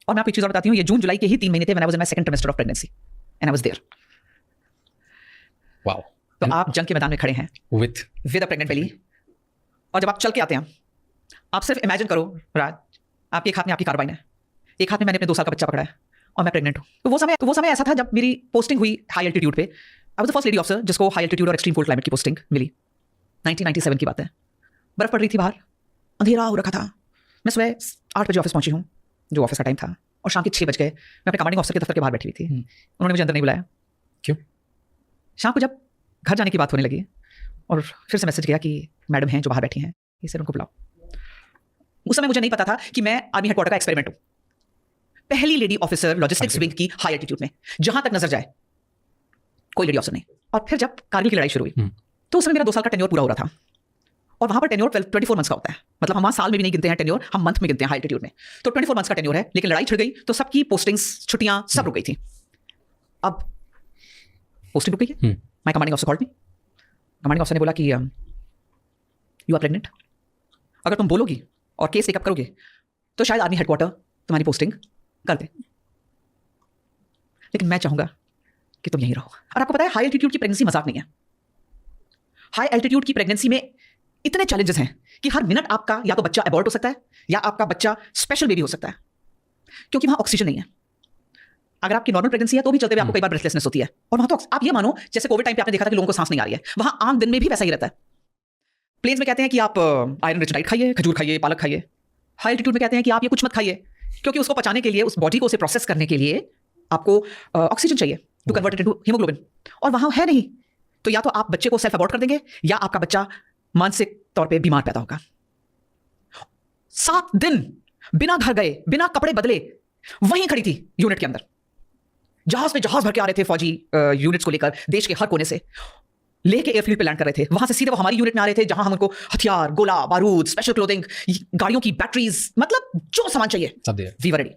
और मैं आपको एक चीज और बताती हूँ, ये जून जुलाई के ही 3 महीने थे when I was in my second trimester of pregnancy and I was there. Wow. तो आप जंग के मैदान में खड़े हैं विद अ प्रेग्नेंट बेली, और जब आप चल के आते हैं, आप सिर्फ इमेजिन करो राज, आपके एक हाथ में आपकी कार्बाइन है, एक हाथ में मैंने अपने 2 साल का बच्चा पकड़ा है और मैं प्रेग्नेंट हूँ। तो वो समय ऐसा था जब मेरी पोस्टिंग हुई हाई एल्टीट्यूड पे। I was the first lady officer जिसको हाई एल्टीट्यूड और एक्सट्रीम कोल्ड क्लाइमेट की पोस्टिंग मिली। 1997 की बात है, बर्फ पड़ रही थी बाहर, अंधेरा हो रखा था। मैं सुबह 8 बजे ऑफिस पहुंची हूँ, जो ऑफिस का टाइम था, और शाम के 6 बज गए मैं अपने कमांडिंग ऑफिसर के दफ्तर के बाहर बैठी हुई थी। उन्होंने मुझे अंदर नहीं बुलाया। क्यों? शाम को जब घर जाने की बात होने लगी और फिर से मैसेज गया कि मैडम हैं जो बाहर बैठी हैं, इसे उनको बुलाओ। उस समय मुझे नहीं पता था कि मैं आर्मी हेडक्वार्टर का एक्सपेरिमेंट हूं, पहली लेडी ऑफिसर लॉजिस्टिक्स विंग की हाई एल्टीट्यूड में, जहां तक नजर जाए कोई लेडी ऑफिसर नहीं। और फिर जब कारगिल की लड़ाई शुरू हुई तो उस समय मेरा 2 साल का टेन्योर पूरा हो रहा था, और वहां पर टेन्योर 24 मंथ्स का होता है। मतलब हम वहां साल में भी नहीं गिनते हैं टेन्योर, हम मंथ में गिनते हैं हाई एल्टीट्यूड में। तो 24 मंथ्स का टेन्योर है, लेकिन लड़ाई छिड़ गई तो सबकी पोस्टिंग्स, छुट्टियां सब रुक गई थी। अब पोस्टिंग रुक गई है। My commanding officer called me. Commanding officer ने बोला कि यू आर प्रेग्नेंट, अगर तुम बोलोगी और केस टेकअप करोगे तो शायद आर्मी हेडक्वार्टर तुम्हारी पोस्टिंग कर दे, लेकिन मैं चाहूंगा कि तुम यहीं रहो। और आपको पता है हाई एल्टीट्यूड की प्रेगनेंसी मजाक नहीं है। हाई एल्टीट्यूड की प्रेगनेंसी में इतने चैलेंजेस हैं कि हर मिनट आपका या तो बच्चा अबॉर्ट हो सकता है या आपका बच्चा स्पेशल बेबी हो सकता है, क्योंकि वहां ऑक्सीजन नहीं है। अगर आपकी नॉर्मल प्रेगनेंसी है तो भी चलते हुए आपको कई बार ब्रेथलेसनेस होती है, और वहां तो आप ये मानो जैसे कोविड टाइम पे आपने देखा था कि लोगों को सांस नहीं आ रही है, वहां आम दिन में भी वैसा ही रहता है। प्लेन्स में कहते हैं कि आप आयरन रिच डाइट खाइए, खजूर खाइए, पालक खाइए। हाई एल्टीट्यूड में कहते हैं कि आप ये कुछ मत खाइए, क्योंकि उसको पचाने के लिए, उस बॉडी को उसे प्रोसेस करने के लिए आपको ऑक्सीजन चाहिए to convert it into haemoglobin, और वहां है नहीं। तो या तो आप बच्चे को सेल्फ अबॉर्ट कर देंगे या आपका बच्चा मानसिक तौर पे बीमार पैदा होगा। 7 दिन बिना घर गए, बिना कपड़े बदले वहीं खड़ी थी यूनिट के अंदर। जहाज पे जहाज भर के आ रहे थे फौजी यूनिट्स को लेकर, देश के हर कोने से लेके एयरफील्ड पे लैंड कर रहे थे। वहां से सीधे वो हमारी यूनिट में आ रहे थे, जहां हम उनको हथियार, गोला बारूद, स्पेशल क्लोथिंग, गाड़ियों की बैटरीज, मतलब जो सामान चाहिए, वी वर रेडी।